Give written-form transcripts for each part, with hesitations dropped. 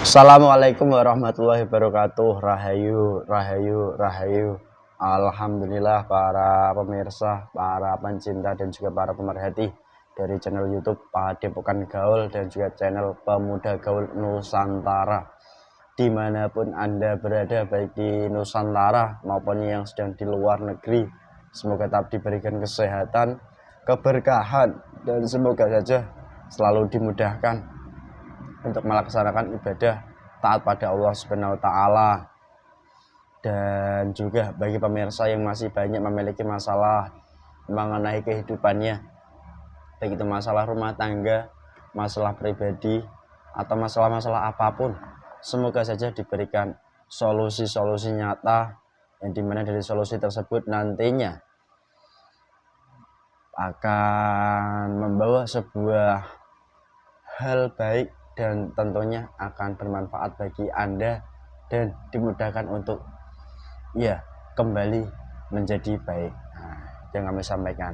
Assalamualaikum warahmatullahi wabarakatuh. Rahayu, rahayu, rahayu. Alhamdulillah para pemirsa, para pencinta dan juga para pemerhati dari channel YouTube Padepokan Gaul dan juga channel Pemuda Gaul Nusantara. Dimanapun Anda berada, baik di Nusantara maupun yang sedang di luar negeri, semoga tetap diberikan kesehatan, keberkahan, dan semoga saja selalu dimudahkan untuk melaksanakan ibadah taat pada Allah Subhanahu wa taala. Dan juga bagi pemirsa yang masih banyak memiliki masalah mengenai kehidupannya, baik itu masalah rumah tangga, masalah pribadi, atau masalah-masalah apapun, semoga saja diberikan solusi-solusi nyata, yang dimana dari solusi tersebut nantinya akan membawa sebuah hal baik dan tentunya akan bermanfaat bagi Anda dan dimudahkan untuk kembali menjadi baik. Yang kami sampaikan.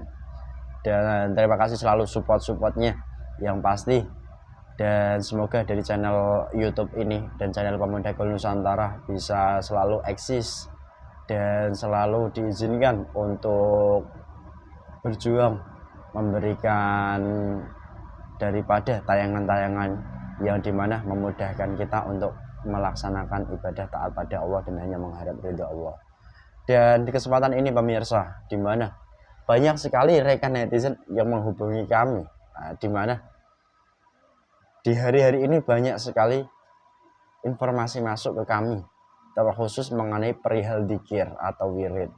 Dan terima kasih selalu support-supportnya yang pasti, dan semoga dari channel YouTube ini dan channel Pemuda Gaul Nusantara bisa selalu eksis dan selalu diizinkan untuk berjuang memberikan daripada tayangan-tayangan yang dimana memudahkan kita untuk melaksanakan ibadah taat pada Allah dan hanya mengharap ridha Allah. Dan di kesempatan ini pemirsa, dimana banyak sekali rekan netizen yang menghubungi kami, dimana di hari-hari ini banyak sekali informasi masuk ke kami, terkhusus mengenai perihal dzikir atau wirid.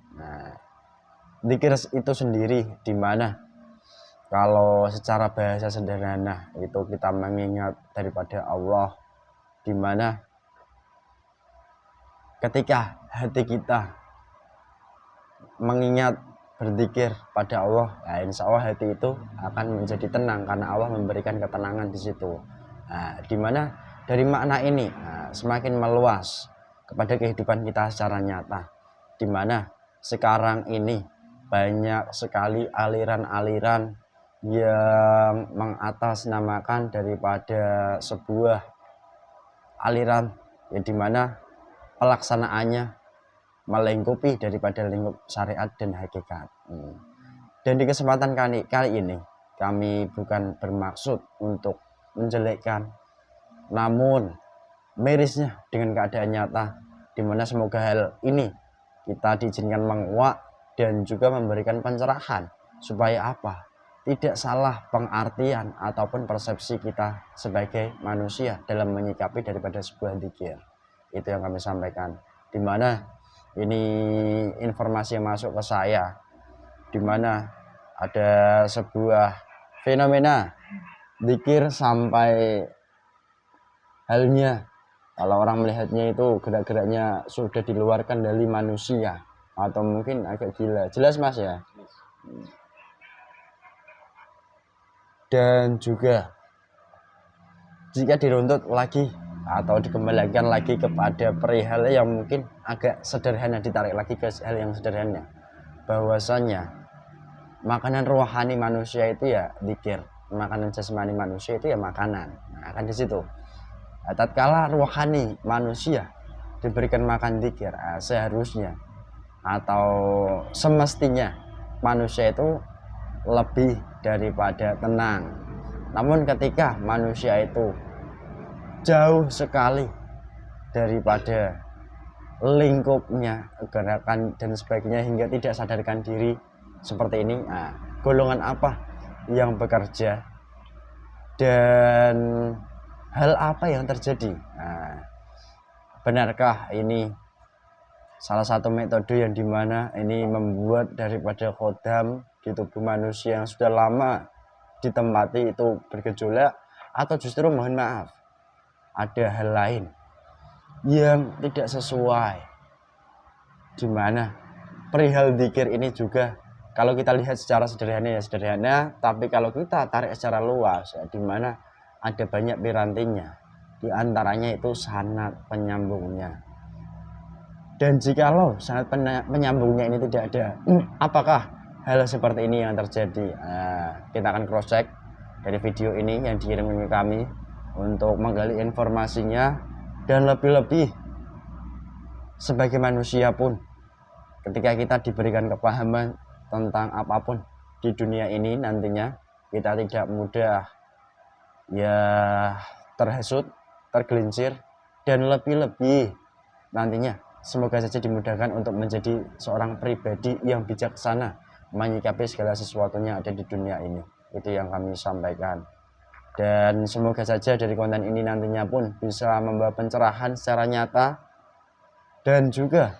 Dzikir itu sendiri dimana kalau secara bahasa sederhana itu kita mengingat daripada Allah, dimana ketika hati kita mengingat berzikir pada Allah, insya Allah hati itu akan menjadi tenang karena Allah memberikan ketenangan di situ. Dimana dari makna ini semakin meluas kepada kehidupan kita secara nyata, dimana sekarang ini banyak sekali aliran-aliran yang mengatasnamakan daripada sebuah aliran yang dimana pelaksanaannya melingkupi daripada lingkup syariat dan hakikat. Dan di kesempatan kali ini kami bukan bermaksud untuk menjelekkan, namun mirisnya dengan keadaan nyata, dimana semoga hal ini kita diizinkan menguak dan juga memberikan pencerahan supaya apa? Tidak salah pengartian ataupun persepsi kita sebagai manusia dalam menyikapi daripada sebuah dzikir. Itu yang kami sampaikan. Dimana ini informasi yang masuk ke saya, dimana ada sebuah fenomena dzikir sampai halnya kalau orang melihatnya itu gerak-geraknya sudah diluarkan dari manusia atau mungkin agak gila. Jelas Mas ya? Dan juga jika diruntut lagi atau dikembalikan lagi kepada perihal yang mungkin agak sederhana, ditarik lagi ke hal yang sederhana, bahwasanya makanan rohani manusia itu ya dzikir, makanan jasmani manusia itu ya makanan. Kan di situ. Tatkala rohani manusia diberikan makan dzikir, seharusnya atau semestinya manusia itu lebih daripada tenang. Namun ketika manusia itu jauh sekali daripada lingkupnya, gerakan dan sebagainya, hingga tidak sadarkan diri seperti ini, golongan apa yang bekerja dan hal apa yang terjadi? Benarkah ini salah satu metode yang dimana ini membuat daripada khodam di tubuh manusia yang sudah lama ditempati itu bergejolak, atau justru mohon maaf ada hal lain yang tidak sesuai, dimana perihal dzikir ini juga kalau kita lihat secara sederhana ya sederhana, tapi kalau kita tarik secara luas ya, dimana ada banyak pirantinya, diantaranya itu sanad penyambungnya. Dan jikalau sanad penyambungnya ini tidak ada, apakah hal seperti ini yang terjadi? Kita akan cross check dari video ini yang dikirim ke kami untuk menggali informasinya Dan lebih-lebih sebagai manusia pun, ketika kita diberikan kepahaman tentang apapun di dunia ini, nantinya kita tidak mudah ya terhasut, tergelincir, dan lebih-lebih nantinya semoga saja dimudahkan untuk menjadi seorang pribadi yang bijaksana menyikapi segala sesuatunya ada di dunia ini. Itu yang kami sampaikan. Dan semoga saja dari konten ini nantinya pun bisa membawa pencerahan secara nyata dan juga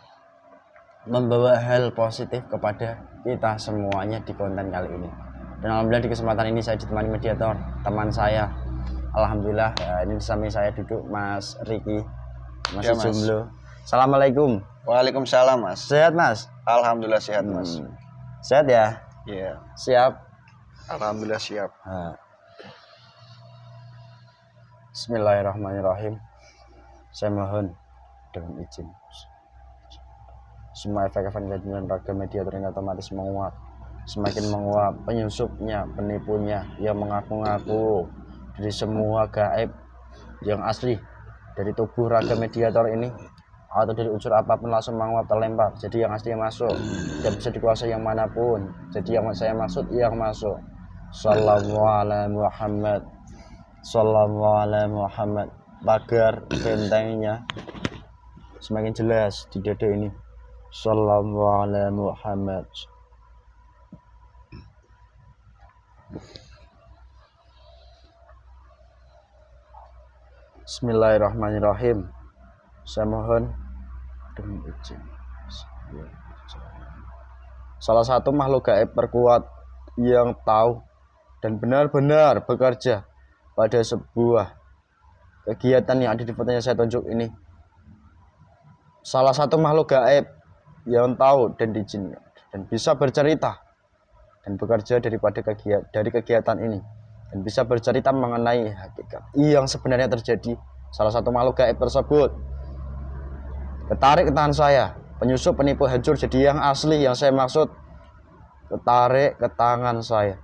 membawa hal positif kepada kita semuanya di konten kali ini. Dan alhamdulillah di kesempatan ini saya ditemani mediator, teman saya. Alhamdulillah ini di samping saya duduk Mas Riki, masih jomblo. Assalamualaikum. Waalaikumsalam Mas. Sehat Mas? Alhamdulillah sehat Mas. Sehat ya? Iya. Siap? Alhamdulillah siap. Bismillahirrahmanirrahim. Saya mohon dengan izin semua efek-efek dan raga mediator ini otomatis menguap. Semakin menguap, penyusupnya, penipunya yang mengaku-ngaku dari semua gaib yang asli dari tubuh raga mediator ini atau dari unsur apapun langsung menguap, terlempar. Jadi yang asli yang masuk dan bisa dikuasai yang manapun. Jadi yang saya maksud yang masuk. Sallallahu alaihi Muhammad, sallallahu alaihi Muhammad. Pagar bentengnya semakin jelas di dada ini. Sallallahu alaihi Muhammad. Bismillahirrahmanirrahim. Saya mohon dengan izin. Salah satu makhluk gaib terkuat yang tahu dan benar-benar bekerja pada sebuah kegiatan yang ada di fotonya saya tunjuk ini. Salah satu makhluk gaib yang tahu dan diizinkan dan bisa bercerita dan bekerja dari kegiatan ini dan bisa bercerita mengenai hakikat yang sebenarnya terjadi. Salah satu makhluk gaib tersebut ketarik ke tangan saya, penyusup, penipu, hancur. Jadi yang asli yang saya maksud ketarik ke tangan saya.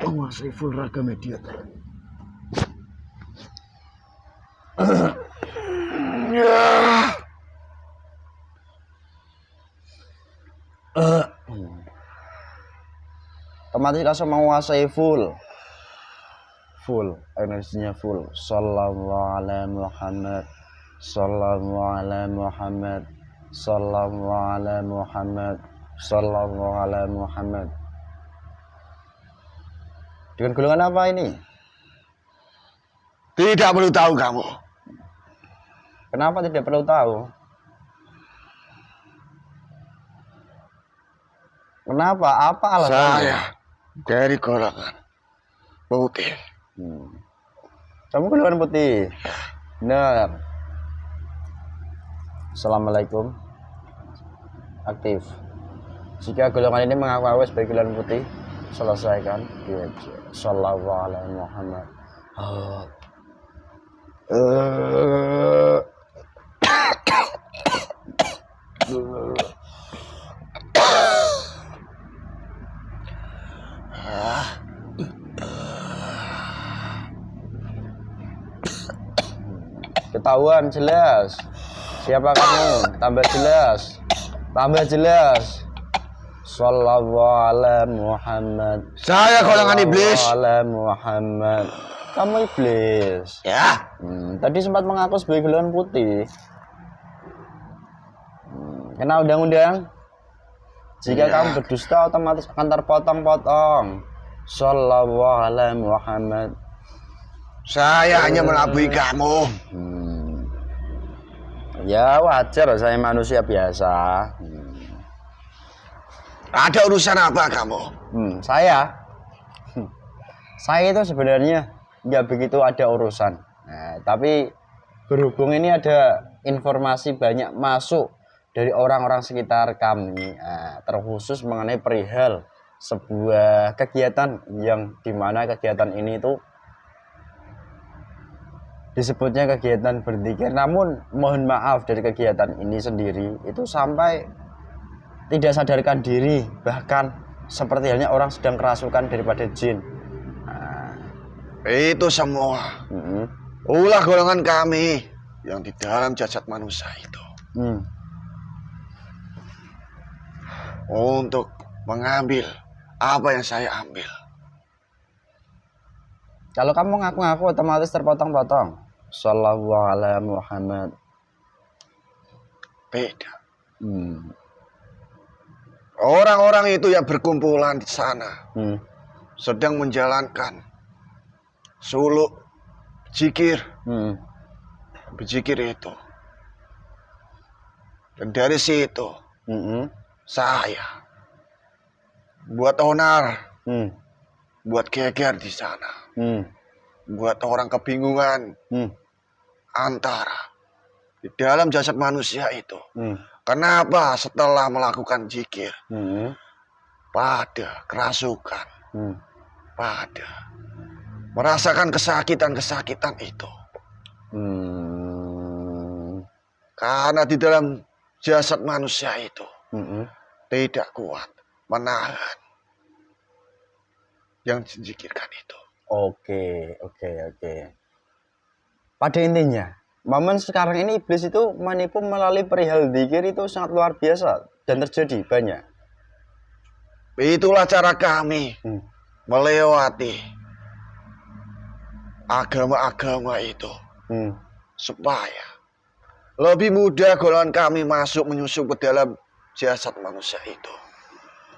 Menguasai full raga mediator. Otomatis langsung menguasai full energinya full. Sallallahu alaihi Muhammad, sallallahu alaihi Muhammad, sallallahu alaihi Muhammad, sallallahu alaihi Muhammad. Dengan golongan apa ini? Tidak perlu tahu kamu. Kenapa tidak perlu tahu? Kenapa? Apa alasannya? Saya dari golongan putih. Kamu golongan putih. Benar. Assalamualaikum. Aktif. Jika golongan ini mengaku sebagai golongan putih, selesaikan. Sallallahu alaihi Muhammad. Ketahuan jelas. Siapa kamu? Tambah jelas. Tambah jelas. Sallallahu alaihi Muhammad. Saya golongan iblis. Sallallahu alaihi Muhammad. Kamu iblis. Ya. Tadi sempat mengaku sebagai golongan putih. Kena undang-undang. Jika kamu berdusta otomatis akan terpotong-potong. Sallallahu alaihi Muhammad. Saya hanya melabui kamu. Ya wajar, saya manusia biasa. Ada urusan apa kamu? Saya itu sebenarnya nggak begitu ada urusan. Nah, tapi berhubung ini ada informasi banyak masuk dari orang-orang sekitar kami, terkhusus mengenai perihal sebuah kegiatan yang dimana kegiatan ini itu disebutnya kegiatan berzikir, namun mohon maaf dari kegiatan ini sendiri itu sampai tidak sadarkan diri, bahkan seperti halnya orang sedang kerasukan daripada jin. Itu semua Mm-mm. ulah golongan kami yang di dalam jasad manusia itu Hmm. untuk mengambil apa yang saya ambil. Kalau kamu ngaku-ngaku otomatis terpotong-potong. Sallallahu alaihi Muhammad. Beda. Hmm. Orang-orang itu yang berkumpulan di sana Hmm. sedang menjalankan suluk, zikir, Hmm. berzikir itu. Dan dari situ Hmm. saya buat onar, Hmm. buat geger di sana, Hmm. buat orang kebingungan Hmm. antara di dalam jasad manusia itu. Hmm. Kenapa setelah melakukan zikir Hmm. pada kerasukan, Hmm. pada merasakan kesakitan-kesakitan itu. Hmm. Karena di dalam jasad manusia itu Hmm. tidak kuat menahan yang dizikirkan itu. Oke. Pada intinya, momen sekarang ini iblis itu menipu melalui perihal zikir itu sangat luar biasa dan terjadi banyak. Itulah cara kami Hmm. melewati agama-agama itu Hmm. supaya lebih mudah golongan kami masuk menyusup ke dalam jasad manusia itu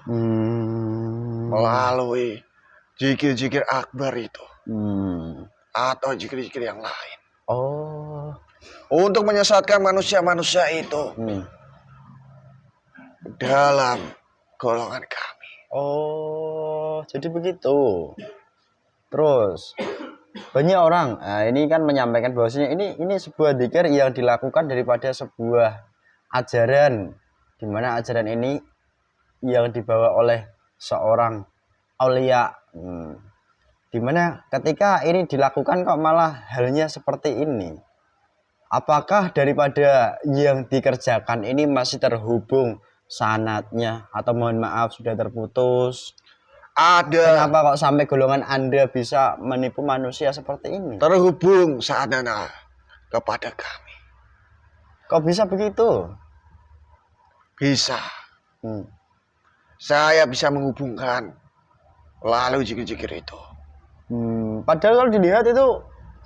Hmm. melalui zikir-zikir akbar itu Hmm. atau zikir-zikir yang lain Oh. untuk menyesatkan manusia-manusia itu Hmm. dalam golongan kami. Oh, jadi begitu. Terus banyak orang, ini kan menyampaikan bahwasanya ini sebuah dzikir yang dilakukan daripada sebuah ajaran, di mana ajaran ini yang dibawa oleh seorang aulia. Di mana ketika ini dilakukan kok malah halnya seperti ini. Apakah daripada yang dikerjakan ini masih terhubung sanadnya atau mohon maaf sudah terputus? Ada Kenapa kok sampai golongan Anda bisa menipu manusia seperti ini? terhubung sadana kepada kami. Kok bisa begitu? Bisa. Hmm. Saya bisa menghubungkan lalu zikir-zikir itu. Padahal kalau dilihat itu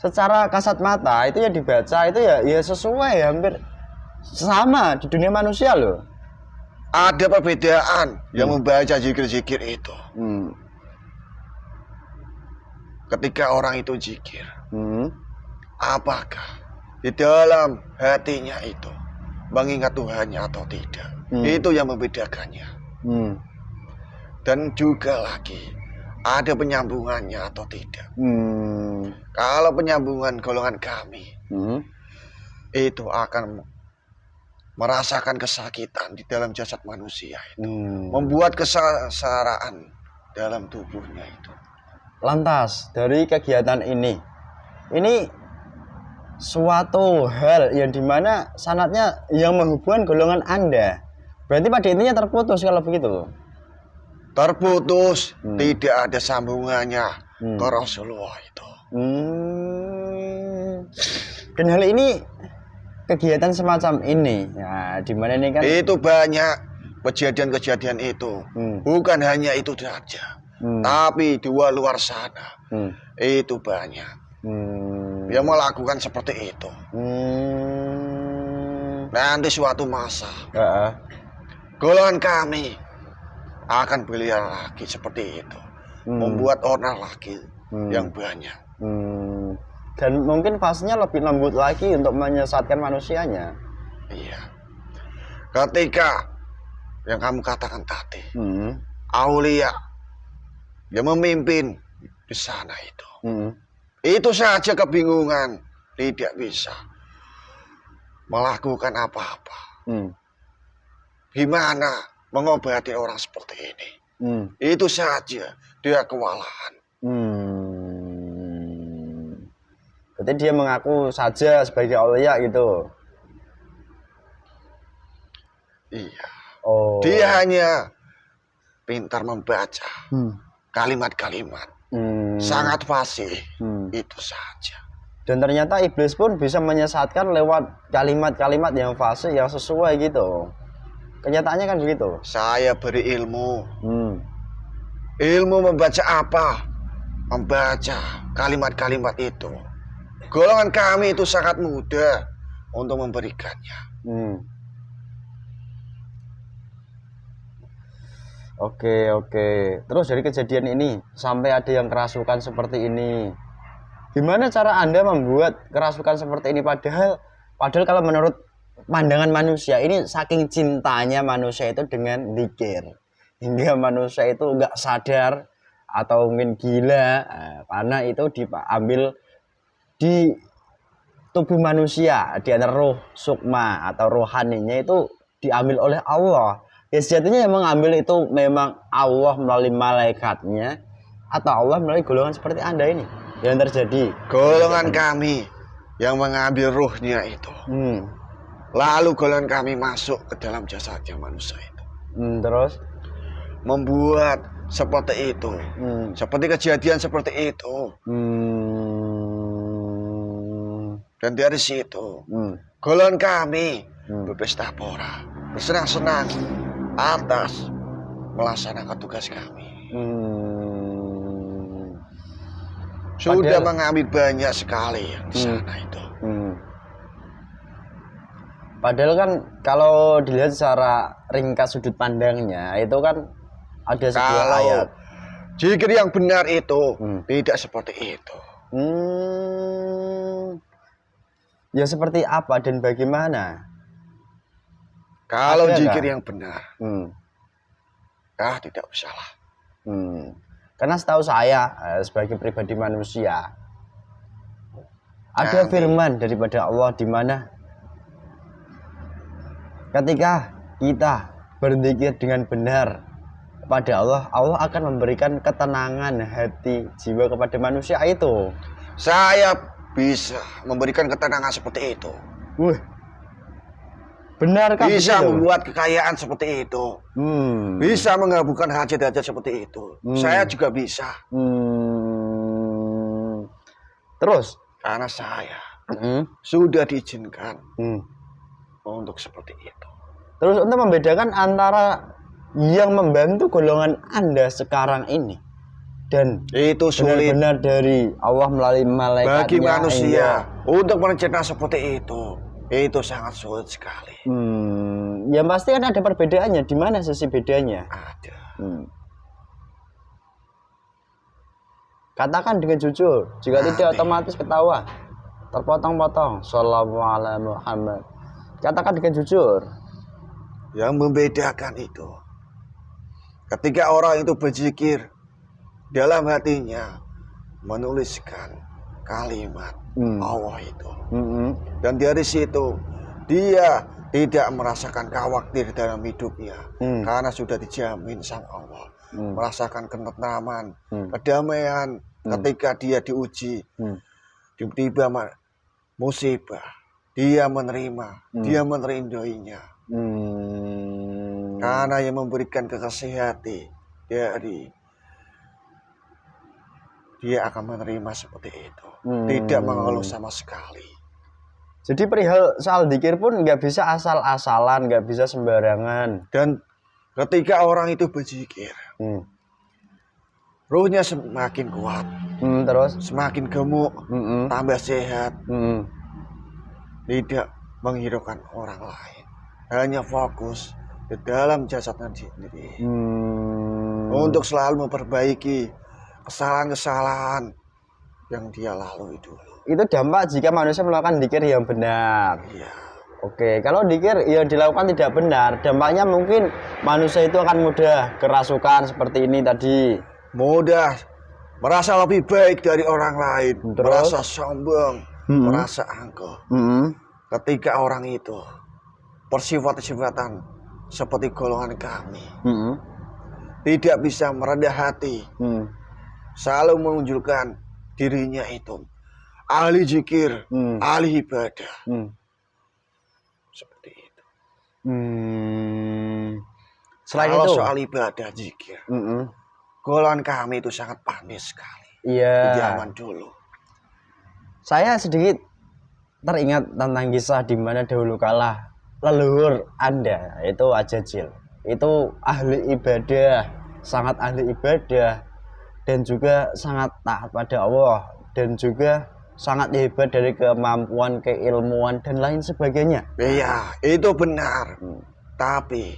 secara kasat mata itu ya dibaca itu ya sesuai hampir sama di dunia manusia loh. Ada perbedaan yang membaca zikir-zikir itu. Ketika orang itu zikir, apakah di dalam hatinya itu mengingat Tuhannya atau tidak? Itu yang membedakannya. Dan juga lagi ada penyambungannya atau tidak. Kalau penyambungan golongan kami itu akan merasakan kesakitan di dalam jasad manusia itu, membuat kesengsaraan dalam tubuhnya itu. Lantas dari kegiatan ini suatu hal yang dimana sanatnya yang menghubungkan golongan Anda, berarti pada intinya terputus kalau begitu. Terputus, tidak ada sambungannya ke Rasulullah itu. Dan hal ini kegiatan semacam ini, ya dimana ini kan itu banyak kejadian-kejadian itu, bukan hanya itu saja, tapi di luar sana itu banyak yang melakukan seperti itu. Nanti suatu masa golongan kami akan beliau lagi seperti itu, membuat onar lagi yang banyak. Dan mungkin fasenya lebih lembut lagi untuk menyesatkan manusianya. Iya. Ketika yang kamu katakan tadi, aulia yang memimpin di sana itu saja kebingungan, tidak bisa melakukan apa-apa. Gimana mengobati orang seperti ini? Itu saja dia kewalahan. Berarti dia mengaku saja sebagai aulia gitu. Iya. Oh. Dia hanya pintar membaca kalimat-kalimat. Sangat fasih. Itu saja. Dan ternyata iblis pun bisa menyesatkan lewat kalimat-kalimat yang fasih, yang sesuai gitu. Kenyataannya kan begitu. Saya beri ilmu. Ilmu membaca apa? Membaca kalimat-kalimat itu. Golongan kami itu sangat mudah untuk memberikannya. Oke. Terus dari kejadian ini sampai ada yang kerasukan seperti ini. Gimana cara Anda membuat kerasukan seperti ini? Padahal kalau menurut pandangan manusia ini saking cintanya manusia itu dengan zikir, hingga manusia itu nggak sadar atau mungkin gila karena itu diambil di tubuh manusia, di antara roh sukma atau rohaninya itu diambil oleh Allah. Ya sejatinya yang mengambil itu memang Allah melalui malaikatnya atau Allah melalui golongan seperti Anda ini yang terjadi. Golongan kami yang mengambil ruhnya itu. Lalu golongan kami masuk ke dalam jasadnya manusia itu. Terus membuat seperti itu. Seperti kejadian seperti itu. Dan dari situ golongan kami berpesta pora, bersenang-senang atas melaksanakan tugas kami. Sudah mengambil banyak sekali yang di sana itu. Padahal kan kalau dilihat secara ringkas sudut pandangnya itu kan ada sebuah ayat. Zikir yang benar itu tidak seperti itu. Ya seperti apa dan bagaimana? Kalau zikir yang benar, tidak salah. Karena setahu saya sebagai pribadi manusia ada firman daripada Allah di mana ketika kita berzikir dengan benar kepada Allah, Allah akan memberikan ketenangan hati jiwa kepada manusia itu. Saya bisa memberikan ketenangan seperti itu. Benarkah bisa begitu? Membuat kekayaan seperti itu. Bisa mengabulkan hajat-hajat seperti itu. Saya juga bisa. Terus? Karena saya sudah diizinkan untuk seperti itu. Terus untuk membedakan antara yang membantu golongan Anda sekarang ini dan itu sulit benar dari Allah melalui malaikatnya bagi manusia untuk merencanakan seperti itu sangat sulit sekali. Ya pasti kan ada perbedaannya. Di mana sisi bedanya? Ada. Katakan dengan jujur. Jika tidak otomatis ketawa. Terpotong-potong. Shallallahu alaihi Muhammad. Katakan dengan jujur. Yang membedakan itu, ketika orang itu berzikir dalam hatinya menuliskan kalimat Allah itu, dan dari situ dia tidak merasakan khawatir dalam hidupnya karena sudah dijamin sama Allah, merasakan ketentraman, kedamaian ketika dia diuji, tiba-tiba musibah, dia menerima, dia menerindainya. Karena yang memberikan kekasih hati dari dia akan menerima seperti itu, tidak mengeluh sama sekali. Jadi perihal soal zikir pun nggak bisa asal-asalan, nggak bisa sembarangan. Dan ketika orang itu berzikir, ruhnya semakin kuat, terus semakin gemuk, tambah sehat, tidak menghiraukan orang lain, hanya fokus di dalam jasadnya sendiri, untuk selalu memperbaiki kesalahan-kesalahan yang dia lalui dulu. Itu dampak jika manusia melakukan zikir yang benar. Iya. Oke, kalau zikir yang dilakukan tidak benar, dampaknya mungkin manusia itu akan mudah kerasukan seperti ini tadi. Mudah merasa lebih baik dari orang lain, merasa sombong, merasa angkuh. Ketika orang itu bersifat-sifatan seperti golongan kami, tidak bisa merendah hati, selalu menunjukkan dirinya itu ahli zikir, ahli ibadah. Seperti itu. Selain Kalau itu, soal ibadah zikir, golongan kami itu sangat pandai sekali. iya. Di zaman dulu. Saya sedikit teringat tentang kisah di mana dahulu kala leluhur Anda itu Ajajil. Itu ahli ibadah, sangat ahli ibadah dan juga sangat taat pada Allah dan juga sangat hebat dari kemampuan, keilmuan dan lain sebagainya. Iya, itu benar. Tapi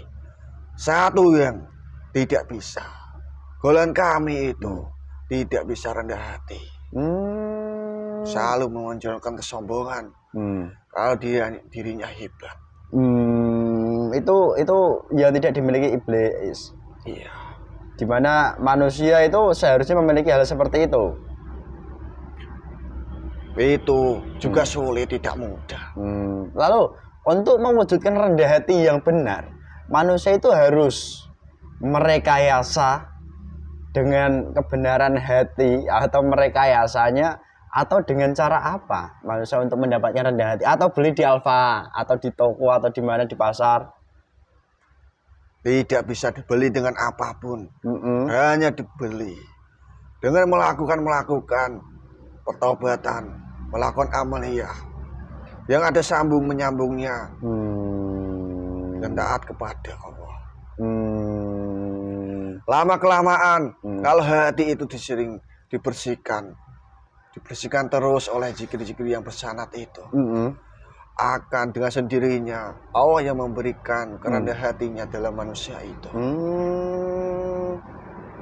satu yang tidak bisa, golongan kami itu tidak bisa rendah hati. Selalu menonjolkan kesombongan. Kalau dirinya hebat. Itu ya tidak dimiliki iblis. Iya. Dimana manusia itu seharusnya memiliki hal seperti itu. Itu juga sulit, tidak mudah. Lalu untuk mewujudkan rendah hati yang benar, manusia itu harus merekayasa dengan kebenaran hati atau merekayasanya atau dengan cara apa manusia untuk mendapatkan rendah hati, atau beli di Alfa atau di toko atau di mana di pasar. Tidak bisa dibeli dengan apapun. Hanya dibeli dengan melakukan pertobatan, melakukan amaliyah yang ada sambung menyambungnya dan taat kepada Allah. Lama kelamaan kalau hati itu disering dibersihkan terus oleh zikir-zikir yang bersanad itu, akan dengan sendirinya Allah yang memberikan kerendahan hatinya dalam manusia itu.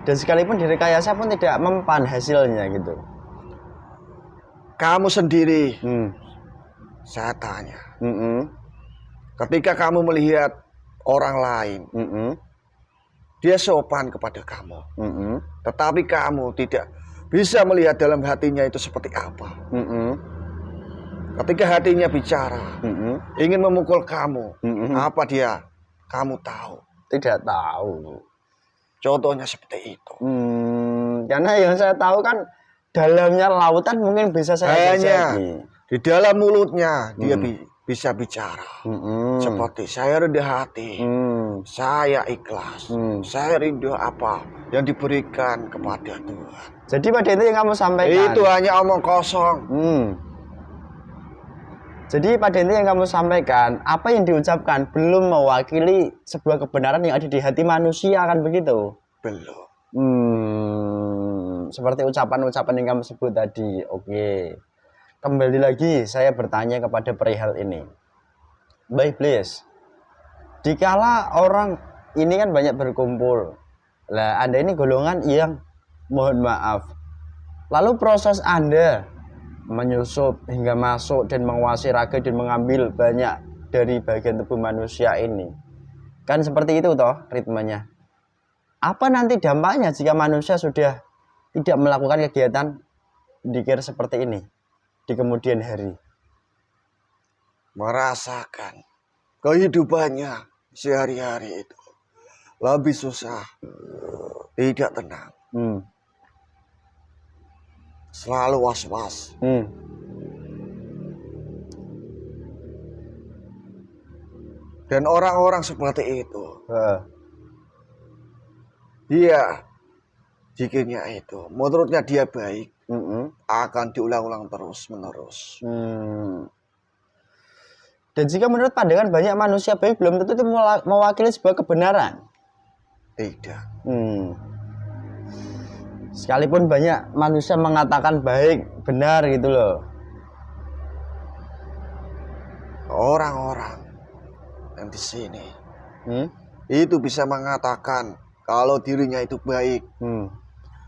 Dan sekalipun direkayasa pun tidak mempan hasilnya gitu. Kamu sendiri, saya tanya, ketika kamu melihat orang lain, dia sopan kepada kamu, tetapi kamu tidak bisa melihat dalam hatinya itu seperti apa. Ketika hatinya bicara, ingin memukul kamu, apa dia? Kamu tahu? Tidak tahu. Contohnya seperti itu. Karena yang saya tahu kan dalamnya lautan mungkin bisa saya hanya jajaki. Di dalam mulutnya dia bisa bicara. Seperti saya rendah hati, saya ikhlas, saya rindu apa yang diberikan kepada Tuhan. Jadi pada itu yang kamu sampaikan, itu hanya omong kosong. Jadi pada itu yang kamu sampaikan, apa yang diucapkan belum mewakili sebuah kebenaran yang ada di hati manusia, kan begitu? Belum. Seperti ucapan-ucapan yang kamu sebut tadi. Oke. Kembali lagi saya bertanya kepada perihal ini. Baik, please. Dikala orang ini kan banyak berkumpul. Lah, Anda ini golongan yang mohon maaf. Lalu proses Anda menyusup hingga masuk dan menguasai raga dan mengambil banyak dari bagian tubuh manusia ini. Kan seperti itu toh ritmenya. Apa nanti dampaknya jika manusia sudah tidak melakukan kegiatan dzikir seperti ini di kemudian hari? Merasakan kehidupannya sehari-hari itu lebih susah, tidak tenang, selalu was-was. Dan orang-orang seperti itu, dia zikirnya itu, menurutnya dia baik, akan diulang-ulang terus-menerus. Dan jika menurut pandangan banyak manusia baik, belum tentu itu mewakili sebuah kebenaran. Tidak. Sekalipun banyak manusia mengatakan baik, benar gitu loh. Orang-orang yang di sini itu bisa mengatakan kalau dirinya itu baik.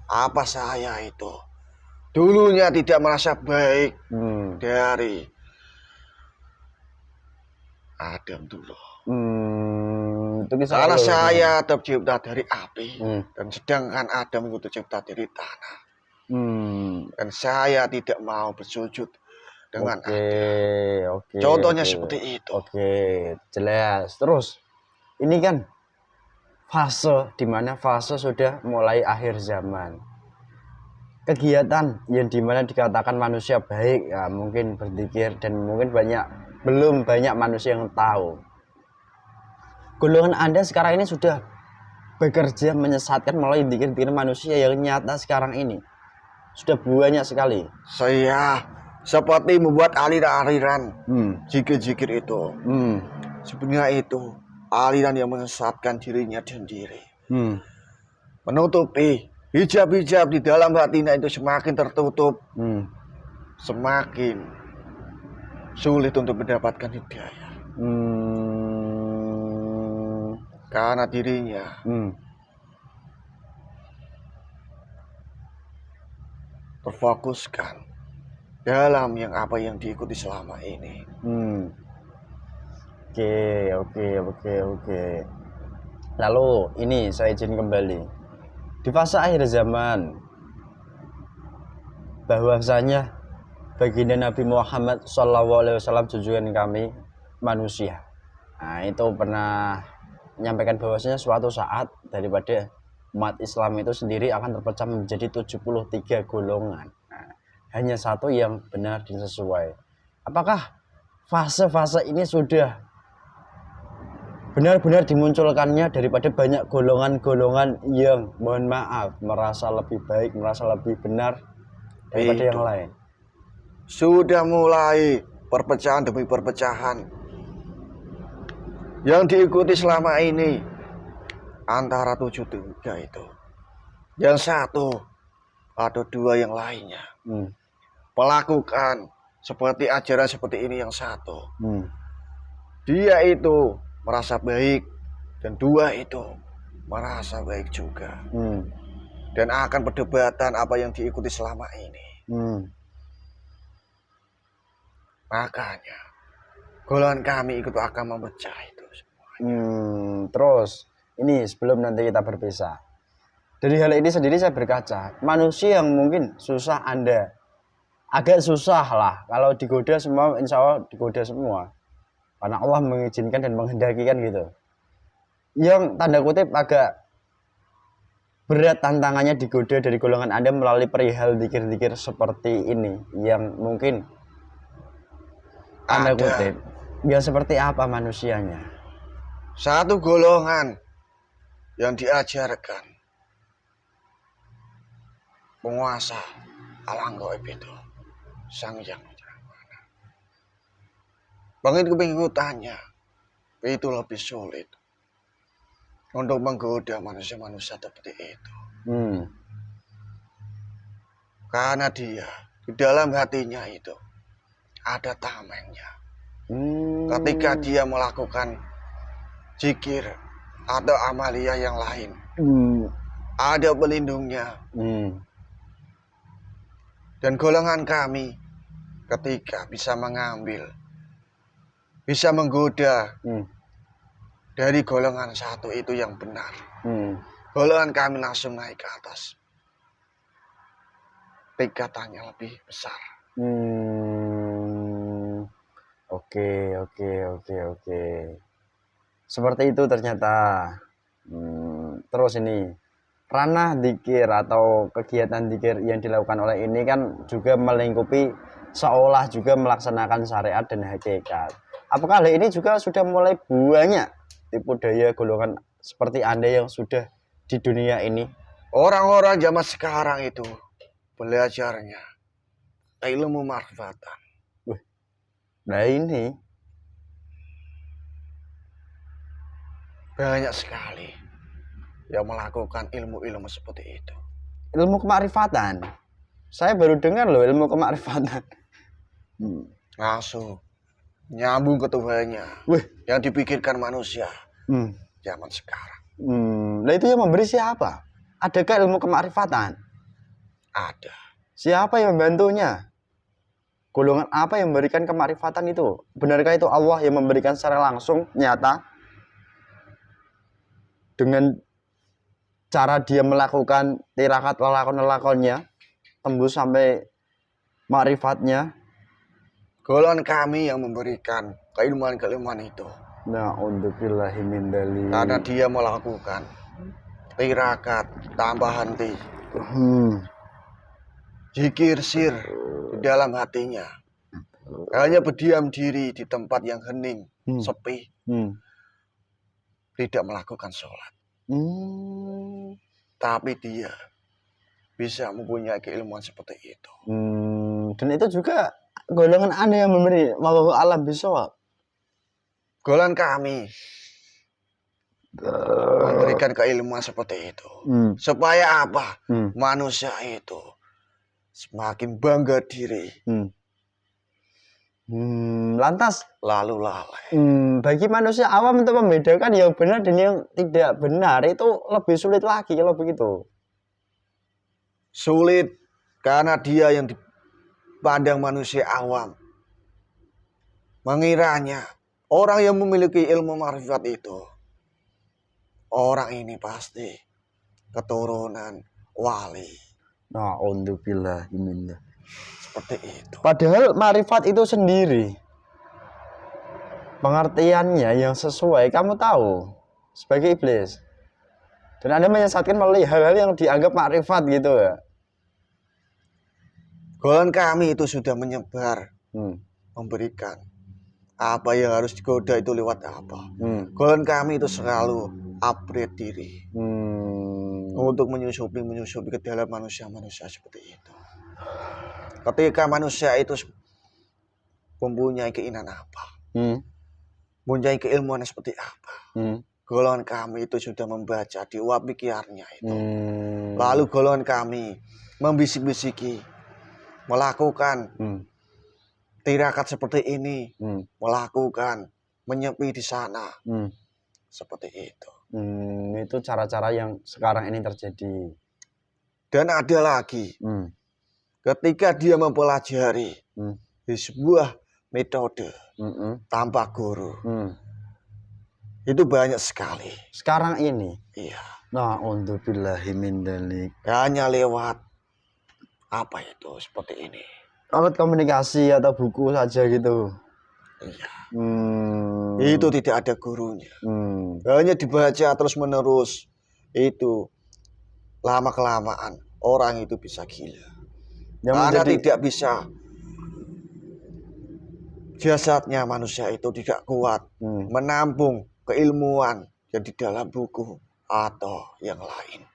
Apa saya itu dulunya tidak merasa baik dari Adam dulu. Karena saya tercipta dari api, dan sedangkan Adam itu tercipta dari tanah. Dan saya tidak mau bersujud dengan Adam. Contohnya seperti itu. Jelas. Terus ini kan fase dimana fase sudah mulai akhir zaman. kegiatan yang dimana dikatakan manusia baik, ya mungkin berzikir, dan mungkin belum banyak manusia yang tahu. Golongan Anda sekarang ini sudah bekerja menyesatkan melalui zikir-zikir manusia yang nyata sekarang ini. Sudah banyak sekali. Saya seperti membuat aliran-aliran zikir-zikir itu. Sebenarnya itu aliran yang menyesatkan dirinya sendiri. Menutupi hijab-hijab di dalam hatinya itu semakin tertutup. Semakin sulit untuk mendapatkan hidayah. Karena dirinya terfokuskan dalam apa yang diikuti selama ini. Oke. Lalu ini saya izin kembali. Di fase akhir zaman, bahwasanya baginda Nabi Muhammad SAW junjungan kami manusia. Nah, itu pernah menyampaikan bahwasanya suatu saat daripada umat Islam itu sendiri akan terpecah menjadi 73 golongan. Nah, hanya satu yang benar dan sesuai. Apakah fase-fase ini sudah benar-benar dimunculkannya daripada banyak golongan-golongan yang mohon maaf merasa lebih baik, merasa lebih benar daripada yang lain? Sudah mulai perpecahan demi perpecahan yang diikuti selama ini antara 73 itu. Yang satu atau dua yang lainnya melakukan seperti ajaran seperti ini yang satu. Dia itu merasa baik dan dua itu merasa baik juga. Dan akan perdebatan apa yang diikuti selama ini. Makanya golongan kami ikut akan memecah itu semua. Terus ini sebelum nanti kita berpisah, dari hal ini sendiri saya berkaca, manusia yang mungkin susah Anda, agak susah lah kalau digoda semua, insya Allah digoda semua karena Allah mengizinkan dan menghendakikan gitu. Yang tanda kutip agak berat tantangannya digoda dari golongan Anda melalui perihal zikir-zikir seperti ini, yang mungkin tanda kutip ya seperti apa manusianya. Satu golongan yang diajarkan penguasa alam gaib itu, Sang Yang Wicaksono. Pengikut-pengikutannya itu lebih sulit untuk menggoda manusia-manusia seperti itu. Karena dia di dalam hatinya itu ada tamengnya. Ketika dia melakukan zikir atau amalia yang lain, ada pelindungnya. Dan golongan kami ketika bisa mengambil, bisa menggoda dari golongan satu itu yang benar, golongan kami langsung naik ke atas, tingkatannya lebih besar. Oke. Seperti itu ternyata. Terus ini ranah zikir atau kegiatan zikir yang dilakukan oleh ini kan juga melingkupi seolah juga melaksanakan syariat dan hakikat. Apakah hal ini juga sudah mulai banyak tipu daya golongan seperti Anda yang sudah di dunia ini? Orang-orang zaman sekarang itu belajarnya ilmu marifatan. Nah ini banyak sekali yang melakukan ilmu-ilmu seperti itu. Ilmu kemarifatan. Saya baru dengar loh ilmu kemarifatan. Langsung nyambung ke Tuhannya. Yang dipikirkan manusia zaman sekarang. Nah itu yang memberi siapa? Adakah ilmu kemarifatan? Ada. Siapa yang membantunya? Golongan apa yang memberikan kemarifatan itu? Benarkah itu Allah yang memberikan secara langsung, nyata? Dengan cara dia melakukan tirakat lelakon-lelakonnya, tembus sampai marifatnya. Golongan kami yang memberikan keilmuan-keilmuan itu. Na'udzubillahi min dzalik. Karena dia melakukan tirakat tambah henti. zikir sir di dalam hatinya. Hanya berdiam diri di tempat yang hening, sepi. Tidak melakukan sholat. Tapi dia bisa mempunyai keilmuan seperti itu. Dan itu juga golongan Anda yang memberi wallahu alam bisawab. Golongan kami memberikan keilmuan seperti itu. Supaya apa? Manusia itu semakin bangga diri. Lantas lalu lalai. Bagi manusia awam untuk membedakan yang benar dan yang tidak benar itu lebih sulit lagi kalau begitu. Sulit karena dia yang dipandang manusia awam mengiranya orang yang memiliki ilmu ma'rifat itu, orang ini pasti keturunan wali. Na'udzubillah. Seperti itu. Padahal ma'rifat itu sendiri pengertiannya yang sesuai kamu tahu sebagai iblis. Dan Anda menyesatkan melalui hal-hal yang dianggap ma'rifat gitu ya. Golongan kami itu sudah menyebar, memberikan apa yang harus digoda itu lewat apa. Golongan kami itu selalu upgrade diri untuk menyusupi ke dalam manusia-manusia seperti itu. Ketika manusia itu mempunyai keinginan apa, mempunyai keilmuan seperti apa, golongan kami itu sudah membaca di uap pikirannya itu. Lalu golongan kami membisik-bisiki, melakukan tirakat seperti ini, melakukan menyepi di sana, seperti itu. Itu cara-cara yang sekarang ini terjadi. Dan ada lagi, ketika dia mempelajari di sebuah metode tanpa guru, itu banyak sekali. Sekarang ini, iya. Na'udzubillahi min dzalik. Hanya lewat apa itu seperti ini. Alat komunikasi atau buku saja gitu. Iya. Itu tidak ada gurunya. Hanya dibaca terus menerus. Itu lama kelamaan orang itu bisa gila. Karena tidak bisa, jasadnya manusia itu tidak kuat menampung keilmuan yang di dalam buku atau yang lain.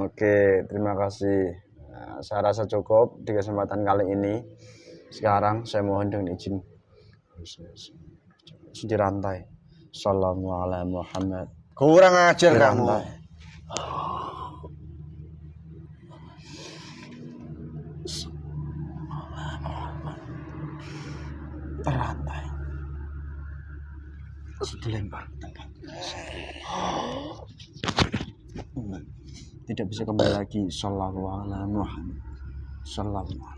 Oke, terima kasih. Nah, saya rasa cukup di kesempatan kali ini. Sekarang saya mohon dengan izin dirantai. Sallallahu alaihi Muhammad. Kurang ajar kamu. Terrantai. Dilempar. Tidak bisa kembali lagi. Sallallahu alaihi Muhammad. Sallallahu.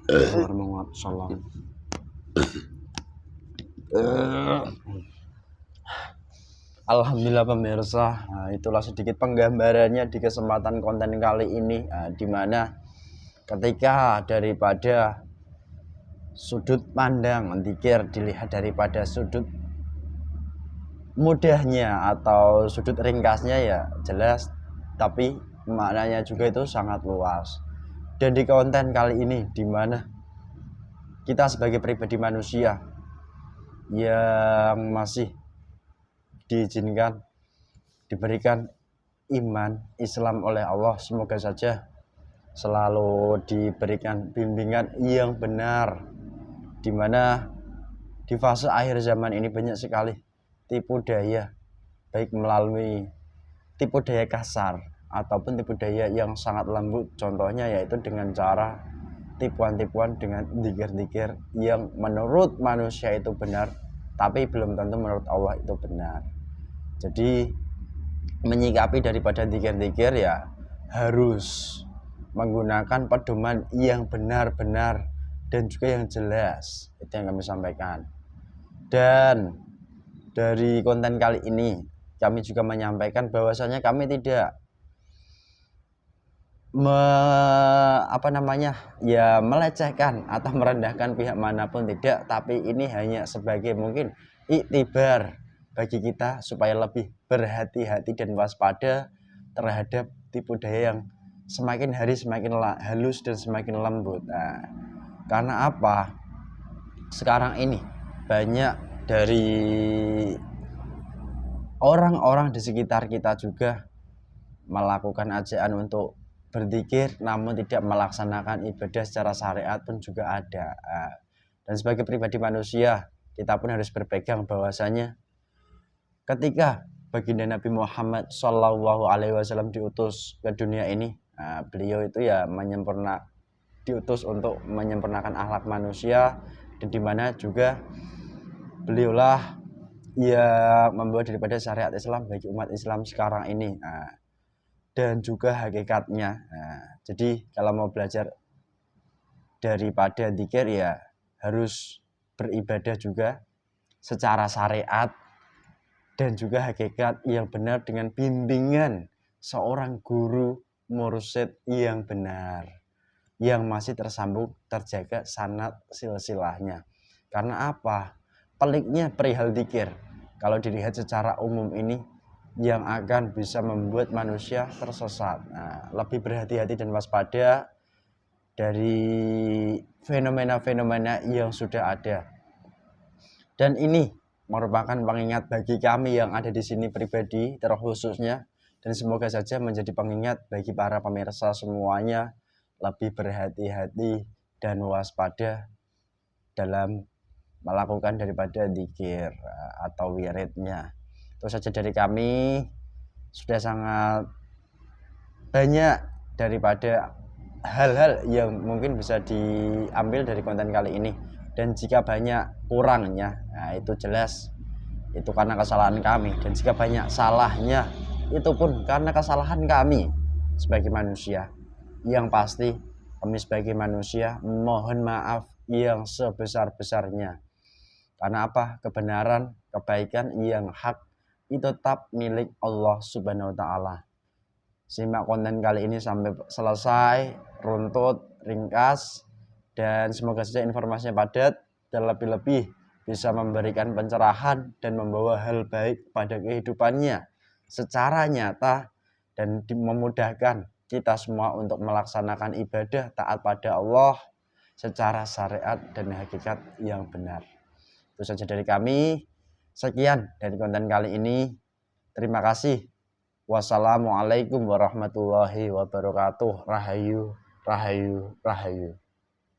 Alhamdulillah pemirsa, nah, itulah sedikit penggambarannya di kesempatan konten kali ini, di mana ketika daripada sudut pandang dzikir dilihat daripada sudut mudahnya atau sudut ringkasnya ya jelas, tapi maknanya juga itu sangat luas. Dan di konten kali ini di mana kita sebagai pribadi manusia yang masih diizinkan diberikan iman Islam oleh Allah, semoga saja selalu diberikan bimbingan yang benar, di mana di fase akhir zaman ini banyak sekali tipu daya, baik melalui tipu daya kasar ataupun tipu daya yang sangat lembut. Contohnya yaitu dengan cara tipuan-tipuan dengan dzikir-dzikir yang menurut manusia itu benar, tapi belum tentu menurut Allah itu benar. Jadi menyikapi daripada dzikir-dzikir ya harus menggunakan pedoman yang benar-benar dan juga yang jelas. Itu yang kami sampaikan. Dan dari konten kali ini kami juga menyampaikan bahwasanya kami tidak melecehkan atau merendahkan pihak manapun, tidak, tapi ini hanya sebagai mungkin iktibar bagi kita supaya lebih berhati-hati dan waspada terhadap tipu daya yang semakin hari semakin halus dan semakin lembut. Nah, karena apa? Sekarang ini banyak dari orang-orang di sekitar kita juga melakukan ajaan untuk berzikir namun tidak melaksanakan ibadah secara syariat pun juga ada. Dan sebagai pribadi manusia, kita pun harus berpegang bahwasanya ketika baginda Nabi Muhammad Shallallahu Alaihi Wasallam diutus ke dunia ini, beliau itu ya diutus untuk menyempurnakan akhlak manusia, dan dimana juga beliaulah yang membawa daripada syariat Islam bagi umat Islam sekarang ini, dan juga hakikatnya. Jadi kalau mau belajar daripada dzikir ya harus beribadah juga secara syariat dan juga hakikat yang benar dengan bimbingan seorang guru mursyid yang benar, yang masih tersambung terjaga sanad silsilahnya. Karena apa? Peliknya perihal dzikir kalau dilihat secara umum ini yang akan bisa membuat manusia tersesat. Lebih berhati-hati dan waspada dari fenomena-fenomena yang sudah ada. Dan ini merupakan pengingat bagi kami yang ada di sini pribadi terkhususnya, dan semoga saja menjadi pengingat bagi para pemirsa semuanya lebih berhati-hati dan waspada dalam melakukan daripada dzikir atau wiridnya. Itu saja dari kami. Sudah sangat banyak daripada hal-hal yang mungkin bisa diambil dari konten kali ini, dan jika banyak kurangnya, itu jelas itu karena kesalahan kami, dan jika banyak salahnya itu pun karena kesalahan kami sebagai manusia. Yang pasti kami sebagai manusia mohon maaf yang sebesar-besarnya. Karena apa? Kebenaran, kebaikan yang hak itu tetap milik Allah Subhanahu wa taala. Simak konten kali ini sampai selesai, runtut, ringkas, dan semoga saja informasinya padat dan lebih-lebih bisa memberikan pencerahan dan membawa hal baik pada kehidupannya secara nyata, dan memudahkan kita semua untuk melaksanakan ibadah taat pada Allah secara syariat dan hakikat yang benar. Itu saja dari kami. Sekian dari konten kali ini. Terima kasih. Wassalamualaikum warahmatullahi wabarakatuh. Rahayu, rahayu, rahayu.